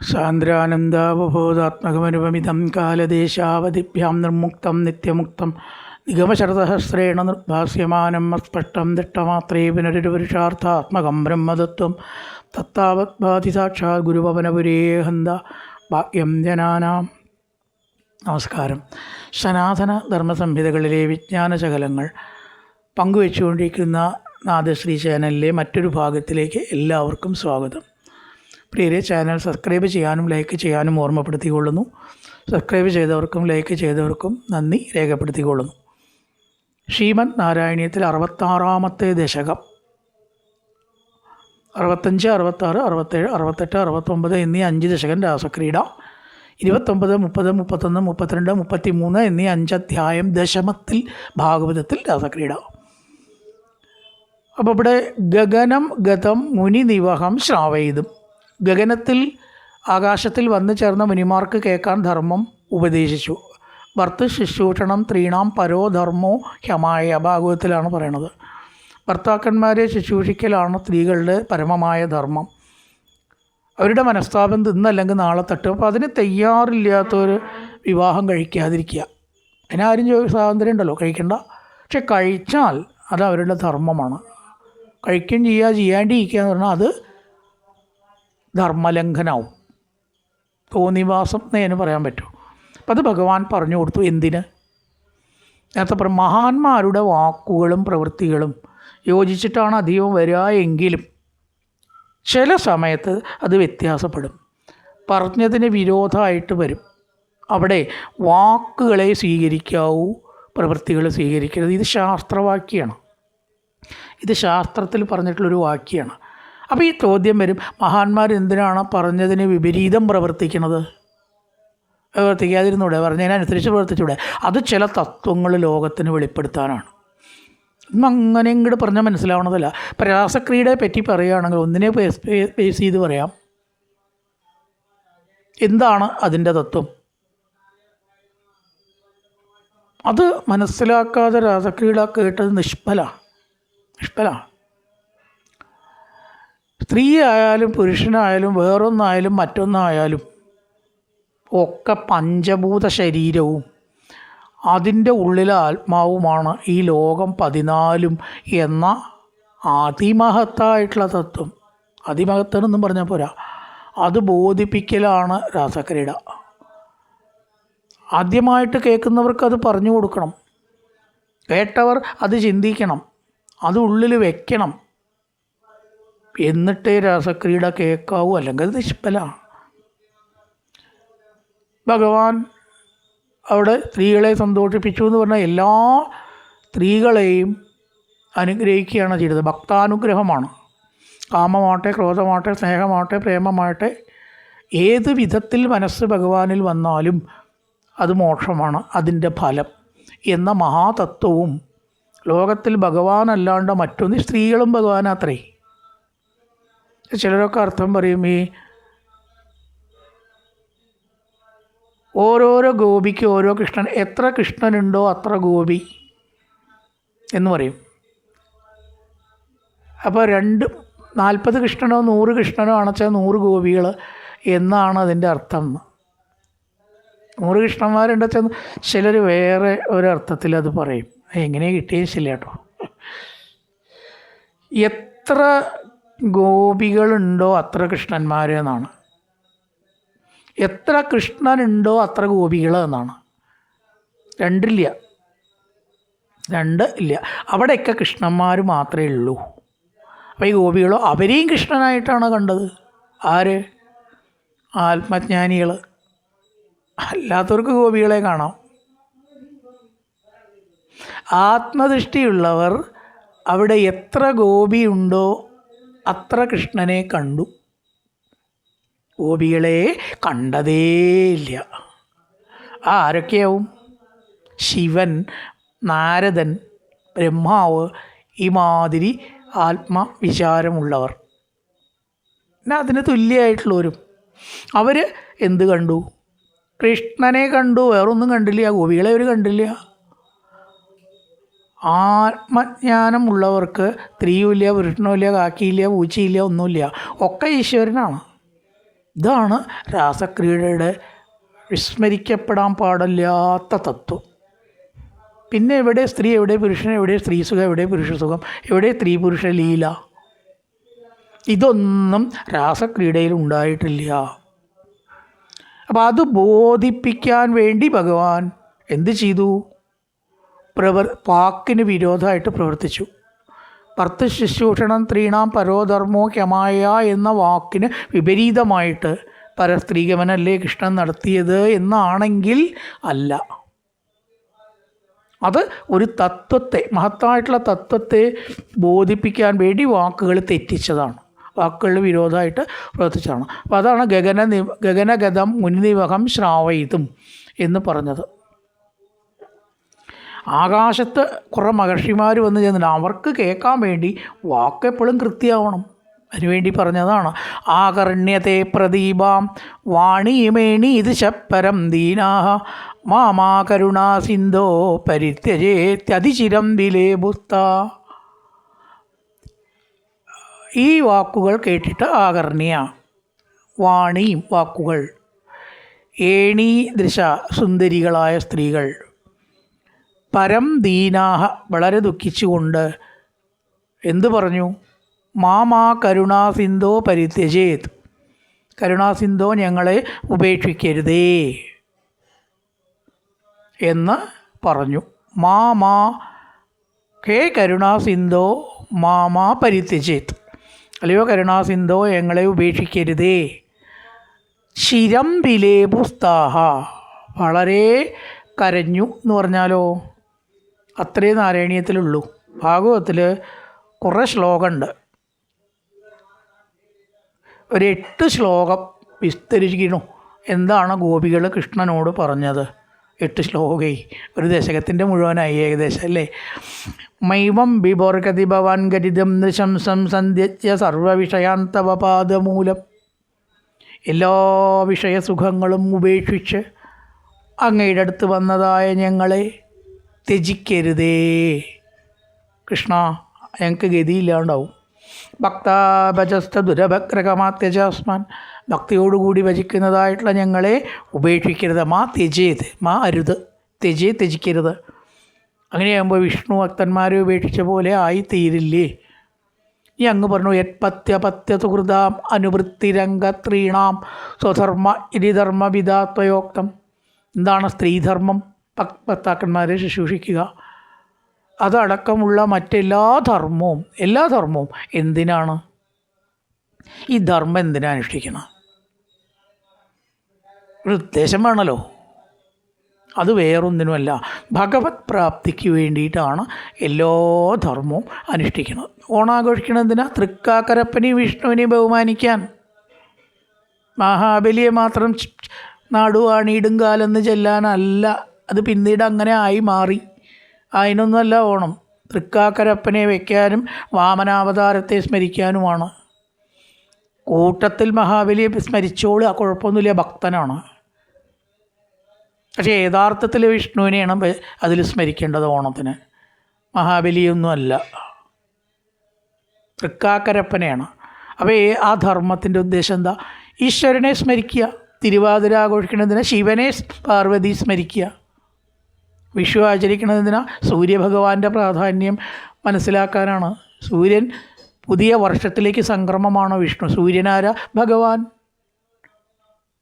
സാന്ദ്രാനന്ദാവബോധാത്മകമനുപമിതം കാലദേശാവധിഭ്യാം നിർമുക്തം നിത്യമുക്തം നിഗമശരസഹസ്രേണ നിർഭാസ്യമാനം അസ്പഷ്ടം ദിഷ്ടമാത്രേ പുനരുപുരുഷാർത്ഥാത്മകം ബ്രഹ്മതത്വം തത്താവത് ഭാതി സാക്ഷാത് ഗുരുപവനപുരേ ഹന്ത ഭാഗ്യം ജനാനാം. നമസ്കാരം. സനാതന ധർമ്മസംഹിതകളിലെ വിജ്ഞാനശകലങ്ങൾ പങ്കുവെച്ചുകൊണ്ടിരിക്കുന്ന നാദശ്രീ ചാനലിലെ മറ്റൊരു ഭാഗത്തിലേക്ക് എല്ലാവർക്കും സ്വാഗതം. പ്രിയരെ, ചാനൽ സബ്സ്ക്രൈബ് ചെയ്യാനും ലൈക്ക് ചെയ്യാനും ഓർമ്മപ്പെടുത്തിക്കൊള്ളുന്നു. സബ്സ്ക്രൈബ് ചെയ്തവർക്കും ലൈക്ക് ചെയ്തവർക്കും നന്ദി രേഖപ്പെടുത്തിക്കൊള്ളുന്നു. ശ്രീമദ് നാരായണീയത്തിൽ 66-ാമത്തെ ദശകം 65, 66, 67, 68, 69 എന്നീ 5 ദശകം രാസക്രീഡ, 29, 30, 31, 32, 33 എന്നീ 5 അധ്യായം ദശമത്തിൽ ഭാഗവതത്തിൽ രാസക്രീഡ. അപ്പോൾ ഇവിടെ ഗഗനം ഗതം മുനി നിവഹം ശ്രാവയിതും, ഗഗനത്തിൽ ആകാശത്തിൽ വന്നു ചേർന്ന മുനിമാർക്ക് കേൾക്കാൻ ധർമ്മം ഉപദേശിച്ചു. ഭർത്തൃ ശുശ്രൂഷണം ത്രീണാം പരോധർമ്മോ ഹ്യമായ ഭാഗവതത്തിലാണ് പറയണത്. ഭർത്താക്കന്മാരെ ശുശ്രൂഷിക്കലാണ് സ്ത്രീകളുടെ പരമമായ ധർമ്മം. അവരുടെ മനസ്താപം ഇന്നല്ലെങ്കിൽ നാളെ തട്ടും. അപ്പോൾ അതിന് തയ്യാറില്ലാത്തവർ വിവാഹം കഴിക്കാതിരിക്കുക. അതിനാരും സ്വാതന്ത്ര്യം ഉണ്ടല്ലോ, കഴിക്കണ്ട. പക്ഷെ കഴിച്ചാൽ അത് അവരുടെ ധർമ്മമാണ്. കഴിക്കുകയും ചെയ്യാണ്ടിരിക്കുക എന്ന് പറഞ്ഞാൽ അത് ധർമ്മലംഘനാവും, തോന്നിവാസം എന്നതിന് പറയാൻ പറ്റും. അപ്പം അത് ഭഗവാൻ പറഞ്ഞു കൊടുത്തു. എന്തിന്? നേരത്തെ പറയും, മഹാന്മാരുടെ വാക്കുകളും പ്രവൃത്തികളും യോജിച്ചിട്ടാണ് അധികവും വരിക എങ്കിലും ചില സമയത്ത് അത് വ്യത്യാസപ്പെടും, പറഞ്ഞതിന് വിരോധമായിട്ട് വരും. അവിടെ വാക്കുകളെ സ്വീകരിക്കാവൂ, പ്രവൃത്തികൾ സ്വീകരിക്കരുത്. ഇത് ശാസ്ത്രവാക്യമാണ്, ഇത് ശാസ്ത്രത്തിൽ പറഞ്ഞിട്ടുള്ളൊരു വാക്യമാണ്. അപ്പോൾ ഈ ചോദ്യം വരും, മഹാന്മാർ എന്തിനാണ് പറഞ്ഞതിന് വിപരീതം പ്രവർത്തിക്കുന്നത്? പ്രവർത്തിക്കാതിരുന്നൂടെ? പറഞ്ഞതിനനുസരിച്ച് പ്രവർത്തിച്ചൂടെ? അത് ചില തത്വങ്ങൾ ലോകത്തിന് വെളിപ്പെടുത്താനാണ്. ഇന്ന് അങ്ങനെ ഇങ്ങോട്ട് പറഞ്ഞാൽ മനസ്സിലാവണതല്ല. ഇപ്പം രാസക്രീഡയെ പറ്റി പറയുകയാണെങ്കിൽ ഒന്നിനെ ബേസ് ചെയ്ത് പറയാം. എന്താണ് അതിൻ്റെ തത്വം? അത് മനസ്സിലാക്കാതെ രാസക്രീഡ കേട്ടത് നിഷ്ഫല. സ്ത്രീ ആയാലും പുരുഷനായാലും വേറൊന്നായാലും മറ്റൊന്നായാലും ഒക്കെ പഞ്ചഭൂത ശരീരവും അതിൻ്റെ ഉള്ളിലെ ആത്മാവുമാണ് ഈ ലോകം 14 എന്ന അതിമഹത്തായിട്ടുള്ള തത്വം. അതിമഹത്തെന്നും പറഞ്ഞാൽ പോരാ, അത് ബോധിപ്പിക്കലാണ് രാസക്രീഡ. ആദ്യമായിട്ട് കേൾക്കുന്നവർക്ക് അത് പറഞ്ഞു കൊടുക്കണം. കേട്ടവർ അത് ചിന്തിക്കണം, അത് ഉള്ളിൽ വെക്കണം. എന്നിട്ടേ രാസക്രീഡ കേൾക്കാവൂ, അല്ലെങ്കിൽ അത് നിഷ്ഫലമാണ്. ഭഗവാൻ അവിടെ സ്ത്രീകളെ സന്തോഷിപ്പിച്ചു എന്ന് പറഞ്ഞാൽ എല്ലാ സ്ത്രീകളെയും അനുഗ്രഹിക്കുകയാണ് ചെയ്തത്. ഭക്താനുഗ്രഹമാണ്. കാമമാവട്ടെ, ക്രോധമാവട്ടെ, സ്നേഹമാവട്ടെ, പ്രേമമാവട്ടെ, ഏത് വിധത്തിൽ മനസ്സ് ഭഗവാനിൽ വന്നാലും അത് മോക്ഷമാണ് അതിൻ്റെ ഫലം എന്ന മഹാതത്വവും ലോകത്തിൽ ഭഗവാനല്ലാണ്ട് മറ്റൊന്ന്. സ്ത്രീകളും ഭഗവാനത്രേ. ചിലരൊക്കെ അർത്ഥം പറയും, ഈ ഓരോരോ ഗോപിക്ക് ഓരോ കൃഷ്ണൻ, എത്ര കൃഷ്ണനുണ്ടോ അത്ര ഗോപി എന്ന് പറയും. അപ്പോൾ 40 കൃഷ്ണനോ 100 കൃഷ്ണനോ ആണെച്ചാൽ 100 ഗോപികൾ എന്നാണ് അതിൻ്റെ അർത്ഥം. 100 കൃഷ്ണന്മാരുണ്ടെച്ചാൽ ചിലർ വേറെ ഒരർത്ഥത്തിൽ അത് പറയും. എങ്ങനെ കിട്ടിയില്ല കേട്ടോ. എത്ര ഗോപികളുണ്ടോ അത്ര കൃഷ്ണന്മാർ എന്നാണ്. എത്ര കൃഷ്ണനുണ്ടോ അത്ര ഗോപികൾ എന്നാണ്. 2 ഇല്ല. അവിടെയൊക്കെ കൃഷ്ണന്മാർ മാത്രമേ ഉള്ളൂ. അപ്പോൾ ഈ ഗോപികളോ അവരെയും കൃഷ്ണനായിട്ടാണ് കണ്ടത്. ആര്? ആത്മജ്ഞാനികൾ. അല്ലാത്തവർക്ക് ഗോപികളെ കാണാം. ആത്മദൃഷ്ടിയുള്ളവർ അവിടെ എത്ര ഗോപിയുണ്ടോ അത്ര കൃഷ്ണനെ കണ്ടു. ഗോപികളെ കണ്ടതേയില്ല. ആരൊക്കെയാവും? ശിവൻ, നാരദൻ, ബ്രഹ്മാവ്, ഈ മാതിരി ആത്മവിചാരമുള്ളവർ, പിന്നെ അതിന് തുല്യമായിട്ടുള്ളവരും. അവർ എന്ത് കണ്ടു? കൃഷ്ണനെ കണ്ടു, വേറൊന്നും കണ്ടില്ല. ഗോപികളെ അവർ കണ്ടില്ല. ആത്മജ്ഞാനമുള്ളവർക്ക് സ്ത്രീയുമില്ല, പുരുഷനുമില്ല, കാക്കിയില്ല, പൂച്ചയില്ല, ഒന്നുമില്ല. ഒക്കെ ഈശ്വരനാണ്. ഇതാണ് രാസക്രീഡയുടെ വിസ്മരിക്കപ്പെടാൻ പാടില്ലാത്ത തത്വം. പിന്നെ എവിടെ സ്ത്രീ, എവിടെ പുരുഷൻ, എവിടെ സ്ത്രീ സുഖം, എവിടെ പുരുഷ സുഖം, എവിടെ സ്ത്രീ പുരുഷ ലീല? ഇതൊന്നും രാസക്രീഡയിൽ ഉണ്ടായിട്ടില്ല. അപ്പോൾ അത് ബോധിപ്പിക്കാൻ വേണ്ടി ഭഗവാൻ എന്ത് ചെയ്തു? വാക്കിന് വിരോധമായിട്ട് പ്രവർത്തിച്ചു. ഭർത്തൃശുശ്രൂഷണം സ്ത്രീണാം പരോധർമ്മോ ക്യമായ എന്ന വാക്കിന് വിപരീതമായിട്ട് പരസ്ത്രീഗമനല്ലേ കൃഷ്ണൻ നടത്തിയത് എന്നാണെങ്കിൽ അല്ല. അത് ഒരു തത്വത്തെ, മഹത്തായിട്ടുള്ള തത്വത്തെ ബോധിപ്പിക്കാൻ വേണ്ടി വാക്കുകൾ തെറ്റിച്ചതാണ്, വാക്കുകളുടെ വിരോധമായിട്ട് പ്രവർത്തിച്ചതാണ്. അപ്പോൾ അതാണ് ഗഗനഗതം മുനിനിവഹം ശ്രാവയിതും എന്ന് പറഞ്ഞത്. ആകാശത്ത് കുറേ മഹർഷിമാർ വന്ന് ചെന്നിട്ട് അവർക്ക് കേൾക്കാൻ വേണ്ടി വാക്കെപ്പോഴും കൃത്യമാവണം. അതിനുവേണ്ടി പറഞ്ഞതാണ് ആകർണ്യത്തെ പ്രദീപാം വാണീമേണി ഇത് ശപ്പരം ദീനാഹ മാമാ കരുണാ സിന്ധോ പരിത്യജേത്യതിചിരം വിലേബുസ്ത. ഈ വാക്കുകൾ കേട്ടിട്ട് ആകർണ്യ, വാണിയും വാക്കുകൾ, ഏണീ ദൃശ സുന്ദരികളായ സ്ത്രീകൾ, പരം ദീനാഹ വളരെ ദുഃഖിച്ചുകൊണ്ട് എന്തു പറഞ്ഞു? മാമാ കരുണാസിന്ധോ പരിത്യജേത്, കരുണാസിന്ധോ ഞങ്ങളെ ഉപേക്ഷിക്കരുതേ എന്ന് പറഞ്ഞു. മാമാ ഹേ കരുണാസിന്ധോ മാമാ പരിത്യജേത്, അല്ലയോ കരുണാസിന്ധോ ഞങ്ങളെ ഉപേക്ഷിക്കരുതേ. ശിരം വിലേപുസ്താഹ, വളരെ കരഞ്ഞു എന്ന് പറഞ്ഞാലോ അത്രേ നാരായണീയത്തിലുള്ളൂ. ഭാഗവതത്തിൽ കുറേ ശ്ലോകമുണ്ട്, ഒരു 8 ശ്ലോകം വിസ്തരിക്കണു. എന്താണ് ഗോപികൾ കൃഷ്ണനോട് പറഞ്ഞത്? 8 ശ്ലോകേ, ഒരു ദശകത്തിൻ്റെ മുഴുവനായി ഏകദേശം അല്ലേ. മൈവം ബിഭോർഗതി ഭവാൻ ഗരിതം നൃശംസം സന്ധ്യ സർവവിഷയാന്തവ പാദമൂലം, എല്ലാ വിഷയസുഖങ്ങളും ഉപേക്ഷിച്ച് അങ്ങയുടെ അടുത്ത് വന്നതായ ഞങ്ങളെ ത്യജിക്കരുതേ. കൃഷ്ണ, ഞങ്ങൾക്ക് ഗതിയില്ലാണ്ടാവും. ഭക്താഭജസ്ത ദുരഭഗ്രകമാത്യജാസ്മാൻ, ഭക്തിയോടുകൂടി ഭജിക്കുന്നതായിട്ടുള്ള ഞങ്ങളെ ഉപേക്ഷിക്കരുത്. മാ ത്യജേത്, മാ അരുത്, ത്യജിക്കരുത്. അങ്ങനെയാകുമ്പോൾ വിഷ്ണു ഭക്തന്മാരെ ഉപേക്ഷിച്ച പോലെ ആയിത്തീരില്ലേ? ഈ അങ്ങ് പറഞ്ഞു യത്പത്യപത്യ സുഹൃതാം അനുവൃത്തിരംഗത്രീണാം സ്വധർമ്മ ഇരിധർമ്മ വിധാത്വയോക്തം. എന്താണ് സ്ത്രീധർമ്മം? ഭർത്താക്കന്മാരെ ശുശ്രൂഷിക്കുക. അതടക്കമുള്ള മറ്റെല്ലാ ധർമ്മവും, എല്ലാ ധർമ്മവും എന്തിനാണ്? ഈ ധർമ്മം എന്തിനാണ് അനുഷ്ഠിക്കണം? ഒരു ഉദ്ദേശം വേണമല്ലോ. അത് വേറൊന്നിനുമല്ല, ഭഗവത് പ്രാപ്തിക്ക് വേണ്ടിയിട്ടാണ് എല്ലാ ധർമ്മവും അനുഷ്ഠിക്കുന്നത്. ഓണാഘോഷിക്കണം എന്തിനാ? തൃക്കാക്കരപ്പനെയും വിഷ്ണുവിനെയും ബഹുമാനിക്കാൻ. മഹാബലിയെ മാത്രം നാടുവാണിയിടും കാലെന്ന് ചെല്ലാനല്ല, അത് പിന്നീട് അങ്ങനെ ആയി മാറി. അതിനൊന്നുമല്ല ഓണം. തൃക്കാക്കരപ്പനെ വയ്ക്കാനും വാമനാവതാരത്തെ സ്മരിക്കാനുമാണ്. കൂട്ടത്തിൽ മഹാബലിയെ സ്മരിച്ചോളൂ, ആ കുഴപ്പമൊന്നുമില്ല, ഭക്തനാണ്. പക്ഷേ യഥാർത്ഥത്തിൽ വിഷ്ണുവിനെയാണ് അതിൽ സ്മരിക്കേണ്ടത് ഓണത്തിന്. മഹാബലിയൊന്നുമല്ല, തൃക്കാക്കരപ്പനെയാണ്. അപ്പോൾ ആ ധർമ്മത്തിൻ്റെ ഉദ്ദേശം എന്താ? ഈശ്വരനെ സ്മരിക്കുക. തിരുവാതിര ആഘോഷിക്കുന്നതിന് ശിവനെ പാർവതി സ്മരിക്കുക. വിഷു ആചരിക്കുന്നതിന് സൂര്യഭഗവാന്റെ പ്രാധാന്യം മനസ്സിലാക്കാനാണ്. സൂര്യൻ പുതിയ വർഷത്തിലേക്ക് സംക്രമമാണ് വിഷ്ണു. സൂര്യനാര ഭഗവാൻ.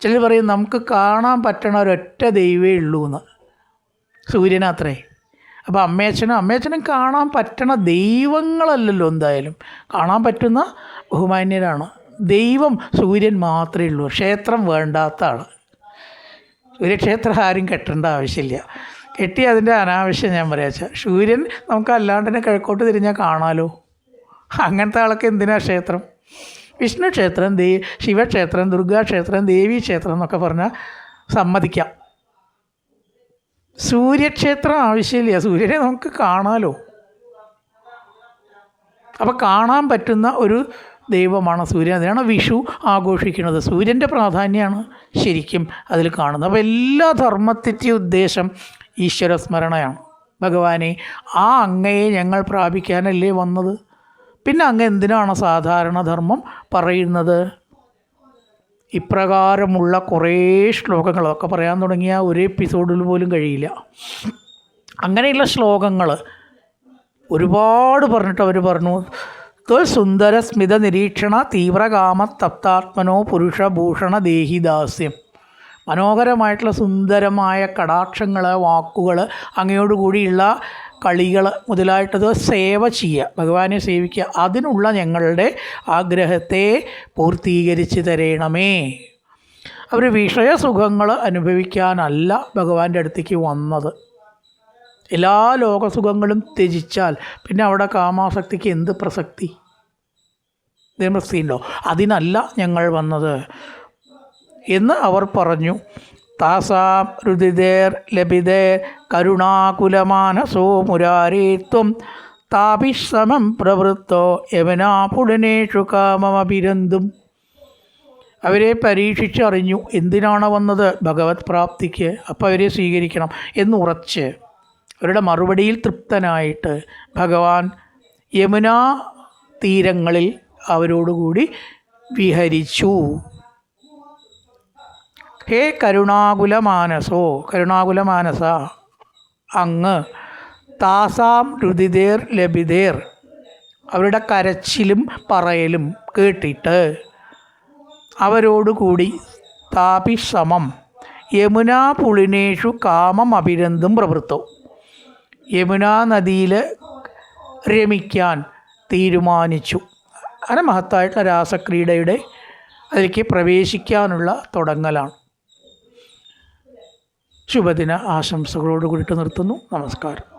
ചിലർ പറയും നമുക്ക് കാണാൻ പറ്റണ ഒരൊറ്റ ദൈവമേ ഉള്ളൂ എന്ന്, സൂര്യനാത്രേ. അപ്പോൾ അമ്മയച്ഛനും കാണാൻ പറ്റണ ദൈവങ്ങളല്ലല്ലോ, എന്തായാലും കാണാൻ പറ്റുന്ന ബഹുമാന്യരാണ്. ദൈവം സൂര്യൻ മാത്രമേ ഉള്ളൂ. ക്ഷേത്രം വേണ്ടാത്ത ആൾ. സൂര്യക്ഷേത്രം ആരും കെട്ടേണ്ട ആവശ്യമില്ല. കെട്ടി അതിൻ്റെ അനാവശ്യം ഞാൻ പറയാച്ചാൽ, സൂര്യൻ നമുക്ക് അല്ലാണ്ട് തന്നെ കിഴക്കോട്ട് തിരിഞ്ഞാൽ കാണാമല്ലോ. അങ്ങനത്തെ ആളൊക്കെ എന്തിനാ ക്ഷേത്രം? വിഷ്ണു ക്ഷേത്രം, ശിവക്ഷേത്രം, ദുർഗാക്ഷേത്രം, ദേവീക്ഷേത്രം എന്നൊക്കെ പറഞ്ഞാൽ സമ്മതിക്കാം. സൂര്യക്ഷേത്രം ആവശ്യമില്ല, സൂര്യനെ നമുക്ക് കാണാമല്ലോ. അപ്പോൾ കാണാൻ പറ്റുന്ന ഒരു ദൈവമാണ് സൂര്യൻ. അതിനാണ് വിഷു ആഘോഷിക്കുന്നത്. സൂര്യൻ്റെ പ്രാധാന്യമാണ് ശരിക്കും അതിൽ കാണുന്നത്. അപ്പോൾ എല്ലാ ധർമ്മത്തിൻ്റെയും ഉദ്ദേശം ഈശ്വരസ്മരണയാണ്. ഭഗവാനെ, ആ അങ്ങയെ ഞങ്ങൾ പ്രാപിക്കാനല്ലേ വന്നത്, പിന്നെ അങ്ങ് എന്തിനാണ് സാധാരണ ധർമ്മം പറയുന്നത്? ഇപ്രകാരമുള്ള കുറേ ശ്ലോകങ്ങളൊക്കെ പറയാൻ തുടങ്ങിയ ഒരു എപ്പിസോഡിൽ പോലും കഴിയില്ല. അങ്ങനെയുള്ള ശ്ലോകങ്ങൾ ഒരുപാട് പറഞ്ഞിട്ട് അവർ പറഞ്ഞു, സുന്ദര സ്മിത നിരീക്ഷണ തീവ്രകാമ തപ്താത്മനോ പുരുഷഭൂഷണ ദേഹിദാസ്യം. മനോഹരമായിട്ടുള്ള സുന്ദരമായ കടാക്ഷങ്ങൾ, വാക്കുകൾ, അങ്ങയോടുകൂടിയുള്ള കളികൾ മുതലായിട്ടത് സേവ ചെയ്യുക, ഭഗവാനെ സേവിക്കുക. അതിനുള്ള ഞങ്ങളുടെ ആഗ്രഹത്തെ പൂർത്തീകരിച്ച് തരണമേ. അവർ വിഷയസുഖങ്ങൾ അനുഭവിക്കാനല്ല ഭഗവാന്റെ അടുത്തേക്ക് വന്നത്. എല്ലാ ലോകസുഖങ്ങളും ത്യജിച്ചാൽ പിന്നെ അവിടെ കാമാസക്തിക്ക് എന്ത് പ്രസക്തി? പ്രസക്തിയുണ്ടോ? അതിനല്ല ഞങ്ങൾ വന്നത് എന്ന് അവർ പറഞ്ഞു. താസാം രുദിതേർ ലഭിതേർ കരുണാകുലമാനസോ മുരാരീത്വം താപിശ്രമം പ്രവൃത്തോ യവനാപുടനേഷു കാമമഭിരന്തും. അവരെ പരീക്ഷിച്ചറിഞ്ഞു എന്തിനാണ് വന്നത്, ഭഗവത് പ്രാപ്തിക്ക്. അപ്പോൾ അവരെ സ്വീകരിക്കണം എന്നുറച്ച് അവരുടെ മറുപടിയിൽ തൃപ്തനായിട്ട് ഭഗവാൻ യമുനാ തീരങ്ങളിൽ അവരോടുകൂടി വിഹരിച്ചു. ഹേ കരുണാകുലമാനസോ, കരുണാകുലമാനസ, അങ്ങ് താസാം രുദിതേർ ലഭിതേർ, അവരുടെ കരച്ചിലും പറയലും കേട്ടിട്ട് അവരോടുകൂടി താപിശ്രമം യമുനാ പുളിനേഷു കാമം അഭിരന്തും പ്രവൃത്തോ, യമുനാ നദിയിൽ രമിക്കാൻ തീരുമാനിച്ചു. അങ്ങനെ മഹത്തായിട്ടുള്ള രാസക്രീഡയുടെ അതിലേക്ക് പ്രവേശിക്കാനുള്ള തുടങ്ങലാണ്. ശുഭദിന ആശംസകളോട് കൂടിയിട്ട് നിർത്തുന്നു. നമസ്കാരം.